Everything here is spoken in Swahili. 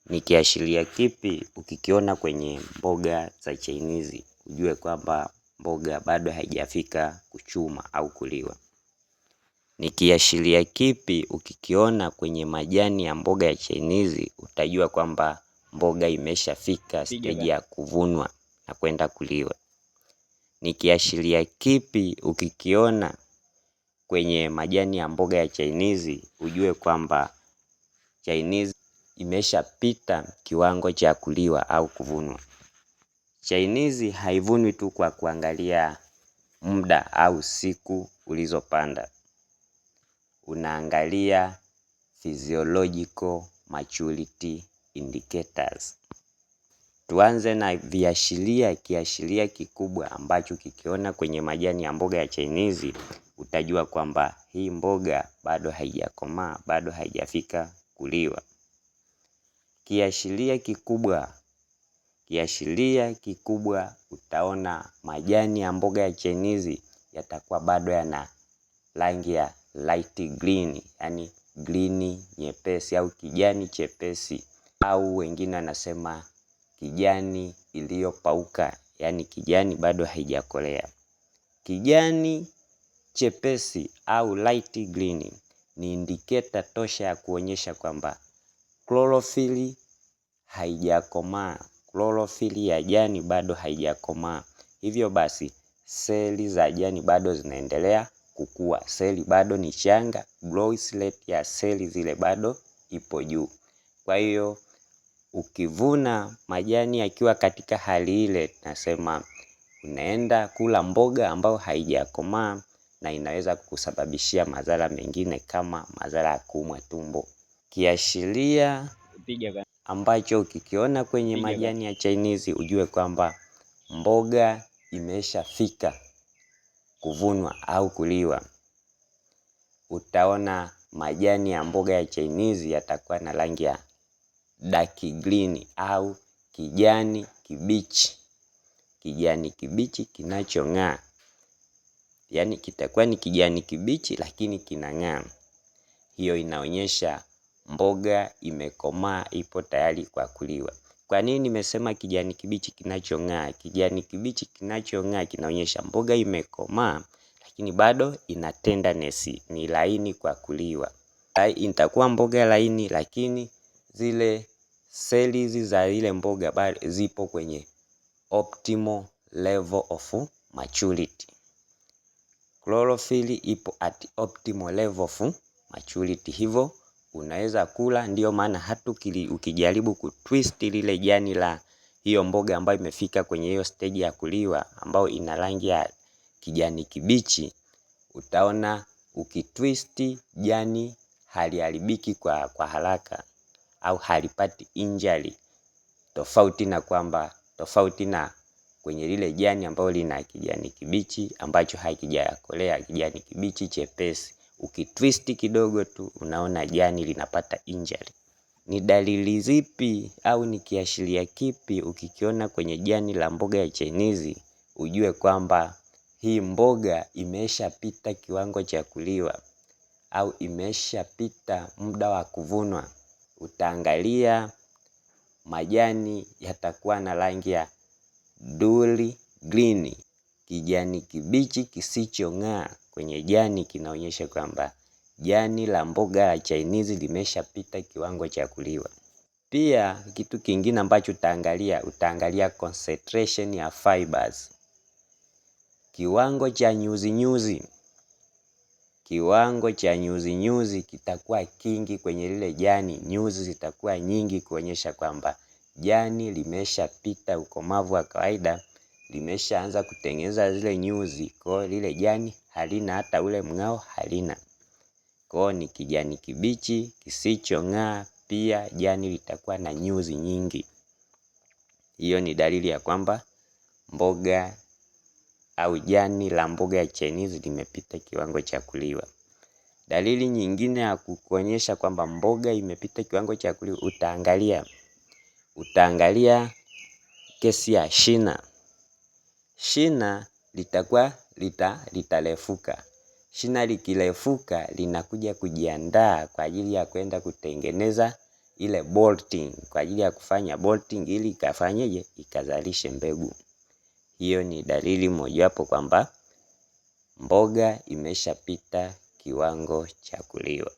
Ni kiashiria kipi ukikiona kwenye mboga za chainizi ujue kwamba mboga bado haijafika kuchuma au kuliwa? Ni kiashiria kipi ukikiona kwenye majani ya mboga ya chainizi utajua kwamba mboga imeshafika stage ya kuvunwa na kwenda kuliwa? Ni kiashiria kipi ukikiona kwenye majani ya mboga ya chainizi ujue kwamba chainizi imeshapita kiwango cha kuliwa au kuvunwa? Chainizi haivunwi tu kwa kuangalia muda au siku ulizopanda. Unaangalia physiological maturity indicators. Tuanze na viashiria. Kiashiria kikubwa ambacho kikiona kwenye majani ya mboga ya chainizi utajua kwamba hii mboga bado haijakomaa, bado haijafika kuliwa. Kiashiria kikubwa utaona majani ya mboga ya chainizi yatakuwa bado yana rangi ya light green, yani green nyepesi au kijani chepesi, au wengine wanasema kijani iliyopauka, yani kijani bado haijakolea. Kijani chepesi au light green ni indicator tosha ya kuonyesha kwamba chlorophyll haijakomaa. Chlorophyll ya jani bado haijakomaa. Hivyo basi seli za jani bado zinaendelea kukua. Seli bado ni changa, growth rate ya seli zile bado ipo juu. Kwa hiyo ukivuna majani yakiwa katika hali ile, nasema unaenda kula mboga ambayo haijakomaa na inaweza kusababishia madhara mengine kama madhara ya kuumwa tumbo. Kiashiria ambacho ukikiona kwenye majani ya chainizi ujue kwamba mboga imeshafika kuvunwa au kuliwa. Utaona majani ya mboga ya chainizi yatakuwa na rangi ya dark green au kijani kibichi. Kijani kibichi kinachong'aa. Yani kitakuwa ni kijani kibichi lakini kinang'aa. Hiyo inaonyesha mboga imekomaa, ipo tayari kwa kuliwa. Kwa nini nimesema kijani kibichi kinachong'aa? Kijani kibichi kinachong'aa kinaonyesha mboga imekomaa lakini bado ina tenderness, ni laini kwa kuliwa. Itakuwa mboga laini lakini zile seli za ile mboga bado zipo kwenye optimal level of maturity. Chlorophyll ipo at optimal level of maturity. Hivyo unaweza kula. Ndio maana hata ukijaribu kutwist lile jani la hiyo mboga ambayo imefika kwenye hiyo stage ya kuliwa ambayo ina rangi ya kijani kibichi, utaona ukitwist jani haliharibiki kwa haraka au halipati injury, tofauti na kwenye lile jani ambalo lina kijani kibichi ambacho hakijakolea, kijani kibichi chepesi. Ukitwist kidogo tu unaona jani linapata injury. Ni dalili zipi au ni kiashiria kipi ukikiona kwenye jani la mboga ya chainizi ujue kwamba hii mboga imeshapita kiwango cha kuliwa au imeshapita muda wa kuvunwa? Utaangalia majani yatakuwa na rangi ya dull green, kijani kibichi kisichong'aa kwenye jani kinaonyesha kwamba jani la mboga ya chainizi limeshapita kiwango cha kuliwa. Pia kitu kingine ambacho utaangalia concentration ya fibers. Kiwango cha nyuzi kitakuwa kingi kwenye lile jani, nyuzi zitakuwa nyingi kuonyesha kwamba jani limeshapita ukomavu wa kawaida, limeshaanza kutengeneza zile nyuzi. Kwa lile jani halina hata ule mng'ao, halina. Kwa ni kijani kibichi kisichong'aa, pia jani litakuwa na nyuzi nyingi. Hiyo ni dalili ya kwamba mboga au jani la mboga ya chainizi limepita kiwango cha kuliwa. Dalili nyingine ya kukuonyesha kwamba mboga imepita kiwango cha kuliwa, utaangalia kesi ya shina. Shina litakuwa litarefuka. Shina likirefuka linakuja kujiandaa kwa ajili ya kwenda kutengeneza ile bolting, kwa ajili ya kufanya bolting ili ikafanyeje, ikazalishe mbegu. Hiyo ni dalili mojawapo kwamba mboga imeshapita kiwango cha kuliwa.